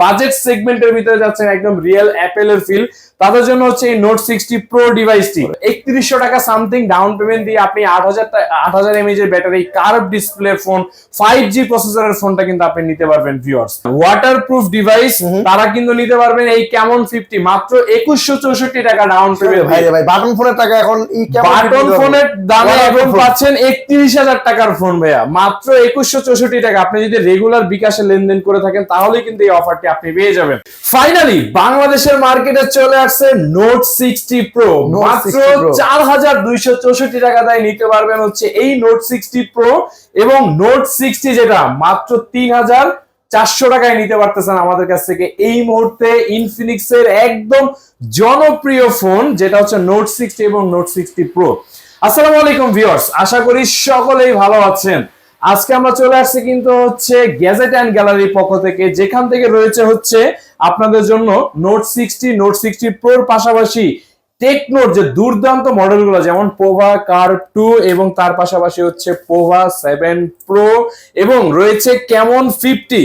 Budget সেগমেন্টের ভিতরে যাচ্ছেন একদম রিয়েল অ্যাপেলের ফিল, তাদের জন্য হচ্ছে এই নোট 60 প্রো ডিভাইসটি 3100 টাকা সামথিং ডাউন পেমেন্ট দিয়ে আপনি 8000 mAh এর battery, curve display phone, 5G প্রসেসরের ফোনটা কিন্তু আপনি নিতে পারবেন ভিউয়ার্স। ওয়াটারপ্রুফ ডিভাইস তারা কিন্তু নিতে পারবেন এই ক্যামন 50 মাত্র 2164 টাকা ডাউন পেমেন্ট। ভাই বাটন ফোনের টাকা এখন বাটন ফোনের দামে এখন পাচ্ছেন 31000 টাকার ফোন ভাইয়া মাত্র 2164 টাকা। আপনি যদি রেগুলার বিকাশে লেনদেন করে থাকেন তাহলে কিন্তু এই অফারটি আপনি পেয়ে যাবেন। ফাইনালি বাংলাদেশের মার্কেটে চলে আসছে নোট 60 প্রো মাত্র 4264 টাকা দিয়ে নিতে পারবেন হচ্ছে এই নোট 60 প্রো, এবং নোট 60 যেটা মাত্র 3400 টাকায় নিতে পারতেছেন আমাদের কাছ থেকে এই মুহূর্তে ইনফিনিক্স এর একদম জনপ্রিয় ফোন যেটা হচ্ছে নোট 60 এবং নোট 60 প্রো। আসসালামু আলাইকুম ভিউয়ার্স, আশা করি সকলেই ভালো আছেন। আজকে আমরা চলে আসছি কিন্তু হচ্ছে গ্যাজেট এন্ড গ্যালারির পক্ষ থেকে, যেখান থেকে রয়েছে হচ্ছে আপনাদের জন্য নোট 60, নোট 60 প্রোর পাশাপাশি টেকনোর যে দুর্দান্ত মডেলগুলো যেমন পোভা কার্ভ 2 এবং তার পাশাপাশি হচ্ছে পোভা 7 প্রো এবং রয়েছে ক্যামন 50,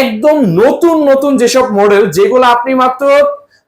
একদম নতুন নতুন যেসব মডেল যেগুলো আপনি মাত্র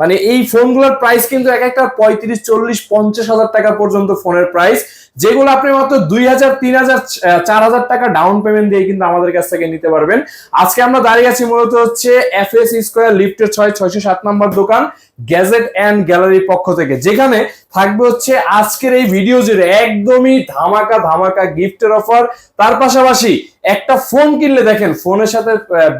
মানে এই ফোনগুলোর প্রাইস কিন্তু এক একটা 35, 40, 50 হাজার টাকা পর্যন্ত ফোনের প্রাইস, যেগুলো আপনি মাত্র 2000, 3000, 4000 টাকা ডাউন পেমেন্ট দিয়ে কিন্তু আমাদের কাছ থেকে নিতে পারবেন। আজকে আমরা দাঁড়িয়ে আছি মূলত হচ্ছে FS স্কয়ার লিফটের 607 নম্বর দোকান গ্যাজেট এন্ড গ্যালারির পক্ষ থেকে, যেখানে থাকবে হচ্ছে আজকের এই ভিডিও জুড়ে একদমই ধামাকা ধামাকা গিফটের অফার। তার পাশাপাশি একটা ফোন কিনলে দেখেন ফোনের সাথে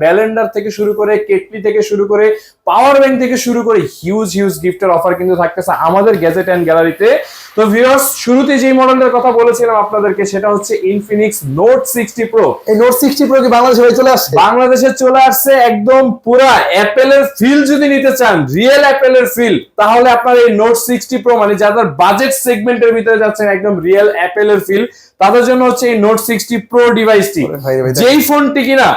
ব্যালেন্ডার থেকে শুরু করে কেটলি থেকে শুরু করে পাওয়ার ব্যাংক থেকে শুরু করে হিউজ হিউজ গিফটের অফার কিন্তু থাকতেছে আমাদের গ্যাজেট এন্ড গ্যালারিতে। তো ভিউয়ার্স, শুরুতে যেই মডেলটার কথা বলেছিলাম আপনাদেরকে সেটা হচ্ছে ইনফিনিক্স নোট 60 প্রো। এই নোট 60 প্রো কি বাংলাদেশে চলে আসছে? বাংলাদেশে চলে আসছে একদম পুরা অ্যাপেলের ফিল যদি নিতে চান, রিয়েল অ্যাপেলের ফিল, তাহলে আপনার এই নোট 60 প্রো মানে যাদের বাজেট সেগমেন্টের ভিতরে যাচ্ছেন একদম রিয়েল অ্যাপেলের ফিল, তাদের জন্য হচ্ছে এই নোট 60 প্রো ডিভাইসটি, যেই ফোনটি কিনা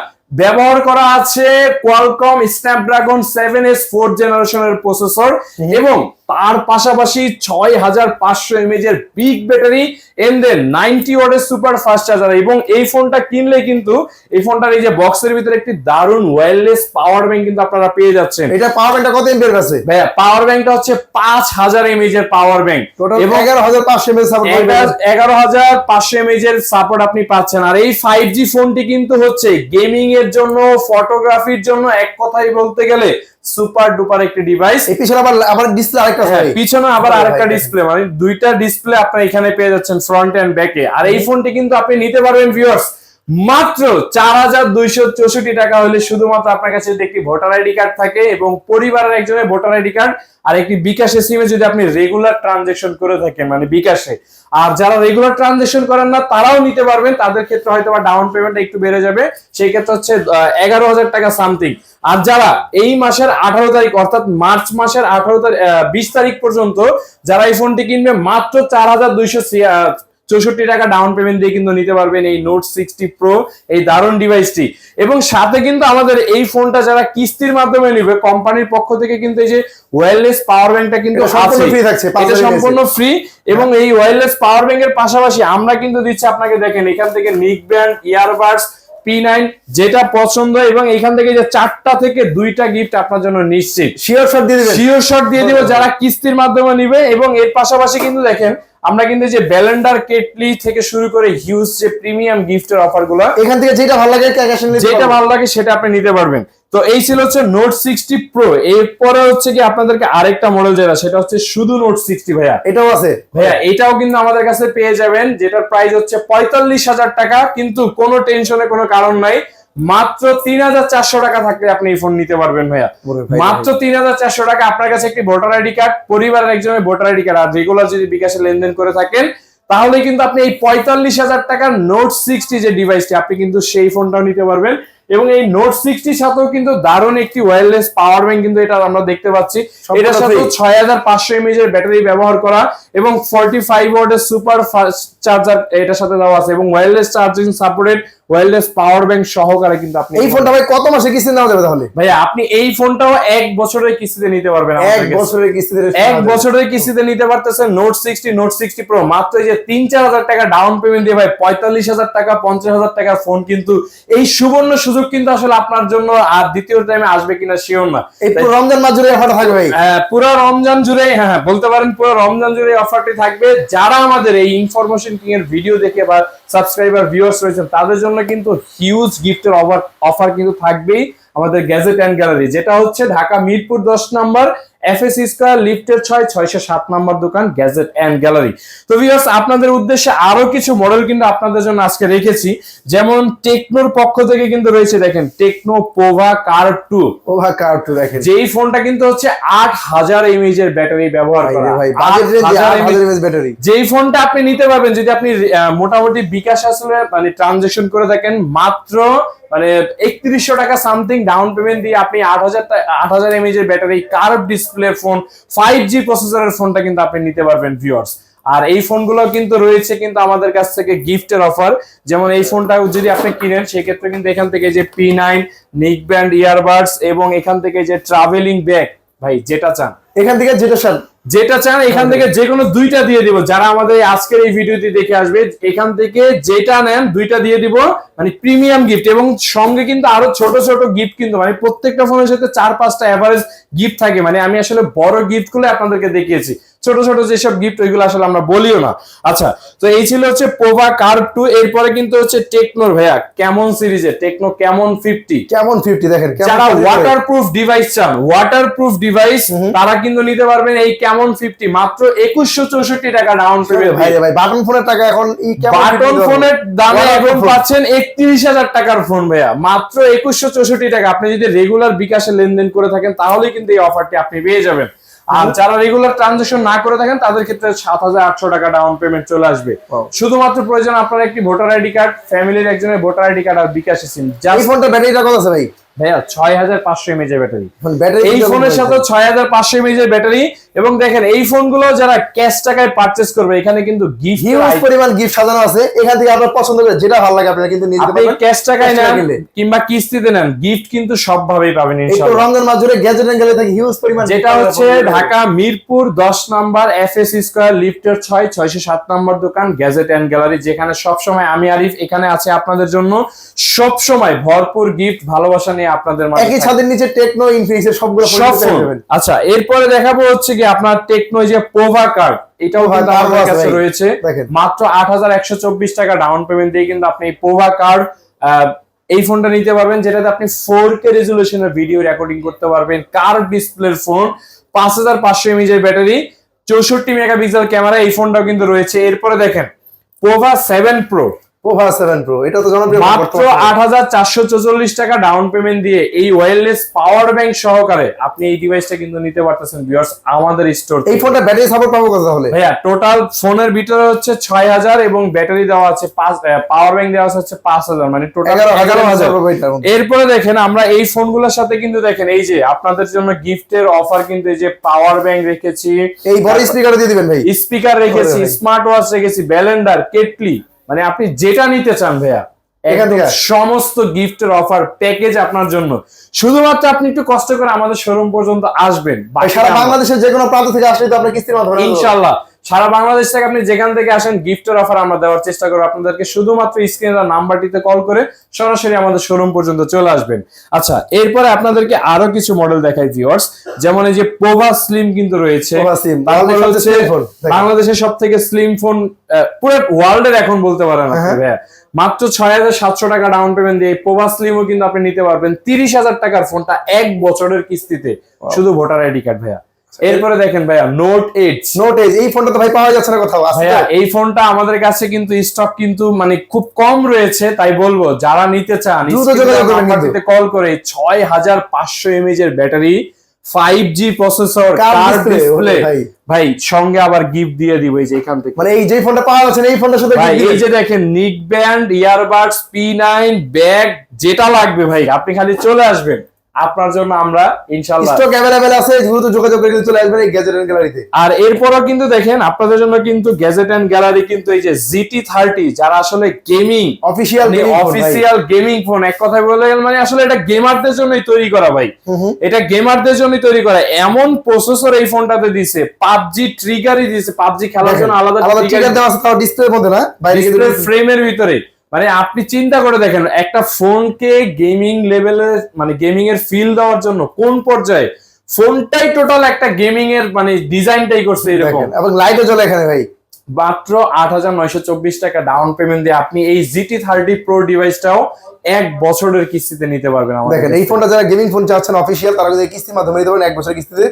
ব্যবহার করা আছে কোয়ালকম স্ন্যাপড্রাগন 7S 4th জেনারেশনের প্রসেসর এবং তার পাশাপাশি 6500 mAh এর বিগ ব্যাটারি এন্ড দেন 90 ওয়াটের সুপার ফাস্ট চার্জার। এবং এই ফোনটা কিনলে কিন্তু এই ফোনটার এই যে বক্সের ভিতরে একটি দারুন ওয়্যারলেস পাওয়ার ব্যাংক কিন্তু আপনারা পেয়ে যাচ্ছেন। এটা পাওয়ার ব্যাংকটা কত এমপিআর আছে ভাইয়া? পাওয়ার ব্যাংকটা হচ্ছে 5000 mAh এর পাওয়ার ব্যাংক এবং 11500 mAh সাপোর্ট, 11500 mAh এর সাপোর্ট আপনি পাচ্ছেন। আর এই 5G ফোনটি কিন্তু হচ্ছে গেমিং এর জন্য, ফটোগ্রাফির জন্য এক কথাই বলতে গেলে সুপার ডুপার একটি ডিভাইস। এই পিছনে আবার ডিসপ্লে আরেকটা আছে, পিছনে আবার আরেকটা ডিসপ্লে, মানে দুইটা ডিসপ্লে আপনি এখানে পেয়ে যাচ্ছেন ফ্রন্ট এন্ড ব্যাকে। আর এই ফোনটি কিন্তু আপনি নিতে পারবেন ভিউয়ার্স মাত্র 4264 টাকা হলে, শুধুমাত্র আপনার কাছে যদি একটি ভোটার আইডি কার্ড থাকে এবং পরিবারের একজনের ভোটার আইডি কার্ড আর একটি বিকাশে সিমে যদি আপনি রেগুলার ট্রানজাকশন করে থাকেন মানে বিকাশে। আর যারা রেগুলার ট্রানজাকশন করেন না তারাও নিতে পারবেন, তাদের ক্ষেত্রে হয়তো বা ডাউন পেমেন্ট একটু বেড়ে যাবে, সেই ক্ষেত্রে হচ্ছে 11000 টাকা সামথিং। আর যারা এই মাসের 18 তারিখ অর্থাৎ মার্চ মাসের 20 তারিখ পর্যন্ত যারা এই ফোনটি কিনবে মাত্র 4264 টাকা ডাউন পেমেন্ট দিয়ে কিন্তু নিতে পারবেন এই নোট 60 প্রো এই দারুণ ডিভাইসটি। এবং সাথে কিন্তু আমাদের এই ফোনটা যারা কিস্তির মাধ্যমে নিবে কোম্পানির পক্ষ থেকে কিন্তু এই যে ওয়্যারলেস পাওয়ার ব্যাংকটা কিন্তু সম্পূর্ণ ফ্রি থাকছে, এটা সম্পূর্ণ ফ্রি। এবং এই ওয়্যারলেস পাওয়ার ব্যাংকের পাশাপাশি আমরা কিন্তু দিচ্ছি আপনাকে, দেখেন এখান থেকে নিক ব্যান্ড, ইয়ারবাডস, P9 যেটা পছন্দ, এবং এখান থেকে যে 4টা থেকে 2টা গিফট আপনার জন্য নিশ্চিত শিওর শট দিয়ে দিব যারা কিস্তির মাধ্যমে নিবে। এবং এর পাশাপাশি কিন্তু দেখেন আমরা কিন্তু যে ব্যালেন্ডার কেটলি থেকে শুরু করে হিউজ যে প্রিমিয়াম গিফটের অফারগুলো, এখান থেকে যেটা ভালো লাগে সেটা আপনি নিতে পারবেন। তো এই ছিল হচ্ছে নোট 60 প্রো। এরপরে হচ্ছে কি আপনাদেরকে আরেকটা মডেল যেটা সেটা হচ্ছে শুধু নোট 60 ভাইয়া, এটাও আছে ভাইয়া, এটাও কিন্তু আমাদের কাছে পেয়ে যাবেন, যেটার প্রাইস হচ্ছে 45000 টাকা। কিন্তু কোনো টেনশনের কোনো কারণ নাই, মাত্র 3400 টাকা থাকলে আপনি এই ফোন নিতে পারবেন ভাইয়া, মাত্র 3400 টাকা। আপনার কাছে একটি ভোটার আইডি কার্ড, পরিবারের একজনের ভোটার আইডি কার্ড আর রেগুলার যদি বিকাশে লেনদেন করে থাকেন তাহলে কিন্তু আপনি এই 45000 টাকার নোট 60 যে ডিভাইসটি আপনি কিন্তু সেই ফোনটাও নিতে পারবেন। এবং এই নোট 60 সাথেও কিন্তু দারুণ একটি ওয়্যারলেস পাওয়ার ব্যাংক কিন্তু এটা আমরা দেখতে পাচ্ছি। এটার সাথে 6500 mAh এর ব্যাটারি ব্যবহার করা এবং 45 ওয়াটের সুপার ফাস্ট চার্জার এটার সাথে দেওয়া আছে এবং wireless charging supported wireless power bank সহকারে কিন্তু আপনি এই ফোনটা ভাই কত মাসে কিস্তি নেওয়া যাবে তাহলে? ভাইয়া আপনি এই ফোনটাও 1 বছরের কিস্তিতে নিতে পারবেন আমাদের এক কাছে। বছরের কিস্তিতে 1 বছরের কিস্তিতে নিতে পারতেছেন নোট 60 নোট 60 প্রো মাত্র এই যে 3-4 হাজার টাকা ডাউন পেমেন্ট দিয়ে ভাই 45,000 টাকা 50,000 টাকার ফোন কিন্তু এই সুবর্ণ সুযোগ কিন্তু আসলে আপনার জন্য আর দ্বিতীয় টাইমে আসবে কিনা শিওর না। এই পুরো রমজান মাস জুড়ে অফার থাকবে ভাই। পুরো রমজান জুড়ে হ্যাঁ বলতে পারেন পুরো রমজান জুড়ে অফারটি থাকবে। যারা আমাদের এই ইনফরমেশন কিং এর ভিডিও দেখে বা সাবস্ক্রাইবার ভিউয়ার্স রয়েছেন তাদের জন্য কিন্তু হিউজ গিফটের অফার কিন্তু থাকবেই আমাদের গ্যাজেট এন্ড গ্যালারি, যেটা হচ্ছে ঢাকা মিরপুর 10 নম্বর এফএসসি স্কয়ার লিফটের 607 নম্বর দোকান গ্যাজেট এন্ড গ্যালারি। তো ভিউয়ার্স আপনাদের উদ্দেশ্যে আরো কিছু মডেল কিন্তু আপনাদের জন্য আজকে রেখেছি, যেমন টেকনোর পক্ষ থেকে কিন্তু রয়েছে দেখেন টেকনো পোভা কার 2। পোভা কার 2 দেখেন, যেই ফোনটা কিন্তু হচ্ছে 8000 এমএএইচ এর ব্যাটারি ব্যবহার করা ভাই বাজেট রেঞ্জে 8000 এমএএইচ ব্যাটারি। যেই ফোনটা আপনি নিতে পারবেন যদি আপনি মোটামুটি বিকাশ আসলে মানে ট্রানজাকশন করে থাকেন মাত্র মানে 3100 টাকা সামথিং ডাউন পেমেন্ট দিয়ে আপনি 8000 এমএএইচ এর battery curve display phone 5G প্রসেসরের ফোনটা কিন্তু আপনি নিতে পারবেন ভিউয়ার্স। আর এই ফোনগুলো কিন্তু রয়েছে কিন্তু আমাদের কাছ থেকে গিফটের অফার, যেমন এই ফোনটা যদি আপনি কিনেন সেক্ষেত্রে কিন্তু এখান থেকে যে P9 নেক ব্যান্ড ইয়ারবাডস এবং এখান থেকে যে ট্রাভেলিং ব্যাগ ভাই যেটা চান এখান থেকে যেটা চান এখান থেকে যে কোনো দুইটা দিয়ে দিব। যারা আমাদের আজকের এই ভিডিওটি দেখে আসবে এখান থেকে যেটা নেন দুইটা দিয়ে দিব, মানে প্রিমিয়াম গিফট এবং সঙ্গে কিন্তু আরো ছোট ছোট গিফট কিন্তু মানে প্রত্যেকটা ফোনের সাথে 4-5টা এভারেজ গিফট থাকে। মানে আমি আসলে বড় গিফট গুলো আপনাদেরকে দেখিয়েছি, ছোট ছোট যেসব গিফট ওইগুলো আসলে আমরা বলিও না। আচ্ছা তো এই ছিল হচ্ছে পোভা কার 2। এরপরে কিন্তু হচ্ছে টেকনোর ভাইয়া কেমন সিরিজের টেকনো কেমন 50 দেখেন, যারা ওয়াটারপ্রুফ ডিভাইস চান ওয়াটারপ্রুফ ডিভাইস তারা কিন্তু নিতে পারবেন এই কেমন 50 মাত্র 2164 টাকা ডাউন পেমেন্ট। ভাই বাটন ফোনের টাকা এখন বাটন ফোনের দামে এখন পাচ্ছেন 31,000 টাকার ফোন ভাইয়া মাত্র 2164 টাকা। আপনি যদি রেগুলার বিকাশে লেনদেন করে থাকেন তাহলেই কিন্তু এই অফারটি আপনি পেয়ে যাবেন। আর যারা রেগুলার ট্রানজাকশন না করে থাকেন তাদের ক্ষেত্রে 7,800 টাকা ডাউন পেমেন্ট চলে আসবে। শুধুমাত্র প্রয়োজন আপনার একটি ভোটার আইডি কার্ড, ফ্যামিলির একজনের ভোটার আইডি কার্ড আর বিকাশে সিম। এই ফোনটা ব্যাটারিটা কত আছে ভাই? ভাইয়া 6500 mAh এর ব্যাটারি। এই ফোনের সাথে 6500 mAh এর ব্যাটারি এবং দেখেন এই ফোনগুলো যারা ক্যাশ টাকায় পারচেজ করবে এখানে কিন্তু গিফট হিউজ পরিমাণ গিফট সাজানো আছে। এখান থেকে আপনার পছন্দ করে যেটা ভালো লাগে আপনারা কিন্তু নিতে পারবেন। আপনি ক্যাশ টাকায় নেন কিংবা কিস্তিতে নেন গিফট কিন্তু সব ভাবেই পাবেন ইনশাআল্লাহ। এই রমজান মাস জুড়ে গ্যাজেট এন্ড গ্যালারি থেকে হিউজ পরিমাণ, যেটা হচ্ছে ঢাকা মিরপুর 10 নম্বর এফএসসি স্কয়ার লিফটের 607 নম্বর দোকান গ্যাজেট এন্ড গ্যালারি, যেখানে সব সময় আমি আরিফ এখানে আছে আপনাদের জন্য সব সময় ভরপুর গিফট ভালোবাসা নিয়ে আপনাদের মাঝে। একই ছাদের নিচে টেকনো ইনফিনিক্স এর সবগুলো ফোন পেয়ে যাবেন। আচ্ছা এরপরে দেখাবো হচ্ছে কি আপনার টেকনো যে পোভা কার্ড, এটাও কিন্তু আমাদের কাছে রয়েছে মাত্র 8124 টাকা ডাউন পেমেন্ট দিয়ে কিন্তু আপনি পোভা কার্ড এই ফোনটা নিতে পারবেন, যেটাতে আপনি 4K রেজোলিউশনের ভিডিও রেকর্ডিং করতে পারবেন। কার্ভ ডিসপ্লের ফোন 5500 mAh এর ব্যাটারি 64 মেগাপিক্সেল ক্যামেরা এই ফোনটাও কিন্তু রয়েছে। এরপরে দেখেন পোভা 7 প্রো এটা তো জনপ্রিয় মাত্র 8444 টাকা ডাউন পেমেন্ট দিয়ে এই ওয়্যারলেস পাওয়ার ব্যাংক সহকারে আপনি এই ডিভাইসটা কিন্তু নিতে পারতেছেন ভিউয়ার্স আমাদের স্টোর। এই ফোনটা ব্যাটারি সাপোর্ট পাবো কত তাহলে? ভাইয়া টোটাল ফোনের ভিতরে হচ্ছে 6000 এবং ব্যাটারি দেওয়া আছে পাওয়ার ব্যাংক দেওয়া আছে 5000 মানে টোটাল 11000। এরপরে দেখেন আমরা এই ফোনগুলোর সাথে কিন্তু দেখেন এই যে আপনাদের জন্য গিফটের অফার কিন্তু এই যে পাওয়ার ব্যাংক রেখেছি, এই বড় স্পিকার দিয়ে দিবেন ভাই, স্পিকার রেখেছি, স্মার্ট ওয়াচ রেখেছি, ব্যালেন্ডার, কেটলি, মানে আপনি যেটা নিতে চান ভাইয়া এখান থেকে সমস্ত গিফটের অফার প্যাকেজ আপনার জন্য। শুধুমাত্র আপনি একটু কষ্ট করে আমাদের শোরুম পর্যন্ত আসবেন। সারা বাংলাদেশের যে কোনো প্রান্ত থেকে আসলে তো আপনি কিস্তির মাধ্যমে ইনশাআল্লাহ সারা বাংলাদেশ থেকে আপনি যেখান থেকে আসেন গিফটের অফার আমরা দেওয়ার চেষ্টা করব আপনাদেরকে। শুধুমাত্র স্ক্রিনের নাম্বারটিতে কল করে সরাসরি আমাদের শোরুম পর্যন্ত চলে আসবেন। আচ্ছা এরপরে আপনাদেরকে আরো কিছু মডেল দেখাই ভিউয়ার্স, যেমন এই যে পোভা স্লিম কিন্তু রয়েছে, বাংলাদেশের সবথেকে স্লিম ফোন পুরো ওয়ার্ল্ডের এখন বলতে পারেন আপনি। মাত্র 6700 টাকা ডাউন পেমেন্ট দিয়ে পোভা স্লিমও কিন্তু আপনি নিতে পারবেন 30,000 টাকার ফোনটা 1 বছরের কিস্তিতে শুধু ভোটার আইডি কার্ড ভাইয়া। এরপরে দেখেন ভাইয়া নোট 8 এই ফোনটা তো ভাই পাওয়া যাচ্ছে না কোথাও ভাইয়া। এই ফোনটা আমাদের কাছে কিন্তু স্টক কিন্তু মানে খুব কম রয়েছে, তাই বলবো যারা নিতে চান নাম্বারটিতে কল করে 6500 mAh এর battery 5G processor curve display ভাই সঙ্গে আবার গিফট দিয়ে দিব এই যে এখান থেকে, মানে এই যে ফোনটা পাওয়া যাচ্ছে এই ফোনটার সাথে ভাই এই যে দেখেন neck band, earbuds, P9 bag যেটা লাগবে ভাই আপনি খালি চলে আসবেন আপনার জন্য আমরা ইনশাআল্লাহ স্টক अवेलेबल আছে, দ্রুত যোগাযোগ করে চলে আসবেন এই গ্যাজেট এন্ড গ্যালারিতে। আর এরপরও কিন্তু দেখেন আপনাদের জন্য কিন্তু গ্যাজেট এন্ড গ্যালারি কিন্তু এই যে GT30 যারা আসলে গেমিং অফিসিয়াল গেমিং ফোন, এক কথায় বলে গেলে মানে আসলে এটা গেমারদের জন্যই তৈরি করা ভাই, এটা গেমারদের জন্যই তৈরি করা। এমন প্রসেসর এই ফোনটাতে দিছে, পাবজি ট্রিগারই দিছে, পাবজি খেলার জন্য আলাদা ট্রিগার দেওয়া আছে, তাও ডিসপ্লের মধ্যে না, বাইরে কিন্তু ফ্রেমের ভিতরে। মানে আপনি চিন্তা করে দেখেন একটা ফোনকে গেমিং লেভেলে মানে গেমিং এর ফিল দেওয়ার জন্য কোন পর্যায়ে ফোনটাই টোটাল একটা গেমিং এর মানে ডিজাইনটাই করছে এরকম, এবং লাইটও জ্বলে এখানে ভাই। মাত্র 8,924 টাকা ডাউন পেমেন্ট দিয়ে আপনি এই GT30 Pro ডিভাইসটাও 1 বছরের কিস্তিতে নিতে পারবেন। দেখেন এই ফোনটা যারা গেমিং ফোন চাচ্ছেন অফিসিয়াল, তারা যদি কিস্তির মাধ্যমে নিতে পারেন 1 বছরের কিস্তিতে।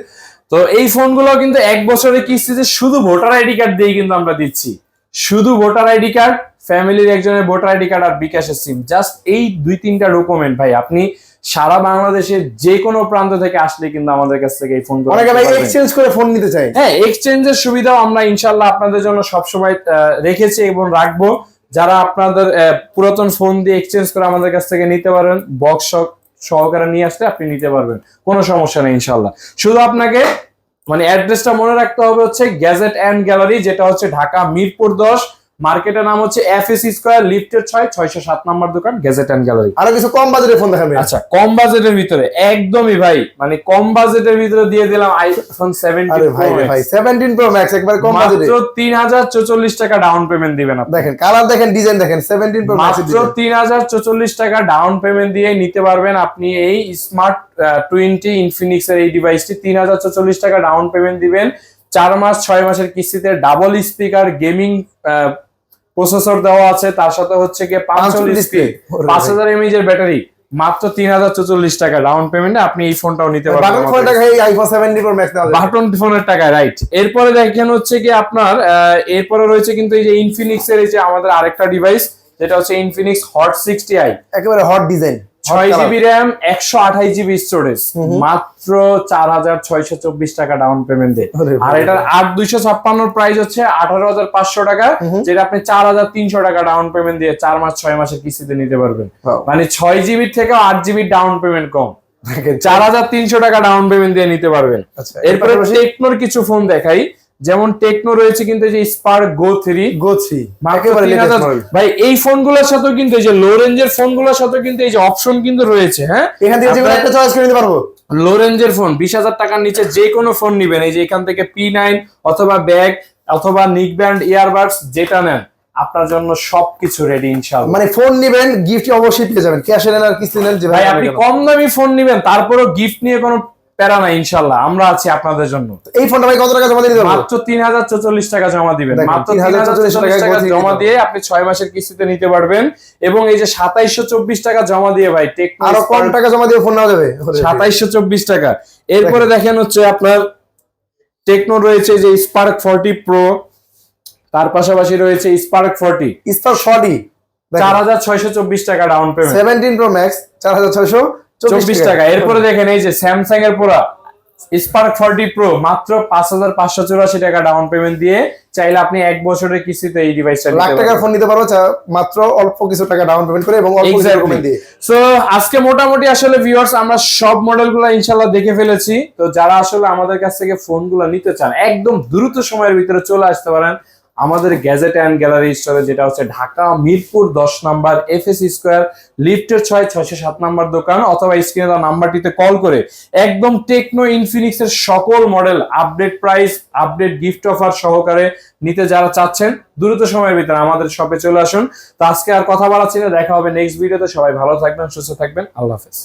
তো এই ফোনগুলো কিন্তু 1 বছরের কিস্তিতে শুধু ভোটার আইডি কার্ড দিয়ে কিন্তু আমরা দিচ্ছি, শুধু ভোটার আইডি কার্ড, ফ্যামিলির একজনের ভোটার আইডি কার্ড আর বিকাশের সিম, জাস্ট এই 2-3টা ডকুমেন্ট ভাই আপনি সারা বাংলাদেশের যে কোনো প্রান্ত থেকে আসলে কিন্তু আমাদের কাছ থেকে এই ফোনগুলো অনেকে ভাই এক্সচেঞ্জ করে ফোন নিতে চায়। হ্যাঁ, এক্সচেঞ্জের সুবিধাও আমরা ইনশাআল্লাহ আপনাদের জন্য সবসময় রেখেছি এবং রাখবো। যারা আপনাদের পুরাতন ফোন দিয়ে এক্সচেঞ্জ করে আমাদের কাছ থেকে নিতে পারেন, বক্স সহকারে নিয়ে আসলে আপনি নিতে পারবেন, কোনো সমস্যা নেই ইনশাআল্লাহ। শুধু আপনাকে মানে অ্যাড্রেসটা মনে রাখতে হবে হচ্ছে গ্যাজেট এন্ড গ্যালারি, যেটা হচ্ছে ঢাকা মিরপুর 10, মার্কেটের নাম হচ্ছে FSC স্কয়ার, লিফটের 607 নম্বর দোকান, গ্যাজেট এন্ড গ্যালারি। আরো কিছু কম বাজেটের ফোন দেখাবেন? আচ্ছা, কম বাজেটের ভিতরে একদমই ভাই মানে কম বাজেটের ভিতরে দিয়ে দিলাম আইফোন 17 আরে ভাই ভাই 17 Pro Max একবার কম বাজেটে, মাত্র 3044 টাকা ডাউন পেমেন্ট দিবেন আপনি। দেখেন কালার, দেখেন ডিজাইন, দেখেন 17 Pro Max মাত্র 3044 টাকা ডাউন পেমেন্ট দিয়ে নিতে পারবেন আপনি এই স্মার্ট 20 ইনফিনিক্স এর এই ডিভাইসটি। 3044 টাকা ডাউন পেমেন্ট দিবেন, 4 মাস 6 মাসের কিস্তিতে ডাবল স্পিকার গেমিং প্রসেসর দেওয়া আছে, তার সাথে হচ্ছে গিয়ে 5000 mAh এর ব্যাটারি। মাত্র 3044 টাকা ডাউন পেমেন্টে আপনি এই ফোনটাও নিতে পারবেন। বাটন ফোনের টাকায় আইফোন 17 Pro Max নাও, বাটন ফোনের টাকা, রাইট। এরপরে দেখেন হচ্ছে কি আপনার এরপরে রয়েছে কিন্তু এই যে ইনফিনিক্স এর এই যে আমাদের আরেকটা ডিভাইস, যেটা হচ্ছে ইনফিনিক্স হট 60i, একেবারে hot design, 6GB RAM 128GB storage, মাত্র 4624 টাকা ডাউন পেমেন্ট দিয়ে। আর এটার 8256 প্রাইস হচ্ছে 18500 টাকা, যেটা আপনি 4300 টাকা ডাউন পেমেন্ট দিয়ে 4 মাস 6 মাসের কিস্তিতে নিতে পারবেন। মানে 6GB থেকে 8GB ডাউন পেমেন্ট কম, 4300 টাকা ডাউন পেমেন্ট দিয়ে নিতে পারবেন। এরপরে টেকনোর কিছু ফোন দেখাই, যেমন টেকনো রয়েছে কিন্তু এই যে স্পার্ক গো 3 ভাই। এই ফোনগুলোর সাথে কিন্তু এই যে লো রেঞ্জের ফোনগুলোর সাথে কিন্তু এই যে অপশন কিন্তু রয়েছে। হ্যাঁ, এখান থেকে যেকোনো একটা চয়েস করে নিতে পারবো। লো রেঞ্জের ফোন 20,000 টাকার নিচে যে কোনো ফোন নিবেন, এই যে এখান থেকে P9 অথবা ব্যাগ অথবা নিক ব্যান্ড ইয়ারবাডস যেটা নেন আপনার জন্য সবকিছু রেডি ইনশাআল্লাহ। মানে ফোন নিবেন গিফট অবশ্যই পেয়ে যাবেন, ক্যাশে নেন আর কিস্তি নেন, যে ভাই আপনি কম দামি ফোন নিবেন তারপরেও গিফট নিয়ে কোনো প্যারা নাই ইনশাআল্লাহ, আমরা আছি আপনাদের জন্য। এই ফোনটা ভাই কত টাকা জমা দিতে হবে? মাত্র 3044 টাকা জমা দিবেন, মাত্র 3044 টাকা জমা দিয়ে আপনি 6 মাসের কিস্তিতে নিতে পারবেন। এবং এই যে 2724 টাকা জমা দিয়ে ভাই টেকনো আরো কম টাকা জমা দিয়ে ফোন নেওয়া যাবে 2724 টাকা। এরপরে দেখেন হচ্ছে আপনার টেকনো রয়েছে যে স্পার্ক 40 প্রো, তার পাশাপাশি রয়েছে স্পার্ক 40 4624 টাকা ডাউন পেমেন্ট, 17 Pro Max 4624 টাকা। এরপরে দেখেন এই যে স্যামসাং এর পুরা স্পার্ক 40 প্রো, মাত্র 5584 টাকা ডাউন পেমেন্ট দিয়ে চাইলে আপনি 1 বছরের কিস্তিতে এই ডিভাইসটা লাখ টাকার ফোন নিতে পারবো মাত্র অল্প কিছু টাকা ডাউন পেমেন্ট করে এবং অল্প কিছু ডকুমেন্ট দিয়ে। সো আজকে মোটামুটি আসলে ভিউয়ার্স আমরা সব মডেলগুলো ইনশাআল্লাহ দেখে ফেলেছি। তো যারা আসলে আমাদের কাছ থেকে ফোনগুলো নিতে চান একদম দ্রুত সময়ের ভিতরে চলে আসতে পারেন আমাদের গ্যাজেট এন্ড গ্যালারি স্টোরে, যেটা হচ্ছে Dhaka Mirpur 10 number, FSC square, লিফটের 607 নাম্বার দোকান, অথবা স্ক্রিনে দেওয়া নাম্বারটিতে কল করে একদম টেকনো ইনফিনিক্স এর সকল model update price, update gift offer সহকারে নিতে যারা চাচ্ছেন দ্রুত সময়ের ভিতরে আমাদের শপে চলে আসুন। তো আজকে আর কথা বাড়াচ্ছি না, দেখা হবে নেক্সট ভিডিওতে। সবাই ভালো থাকবেন, সুস্থ থাকবেন, আল্লাহ হাফেজ।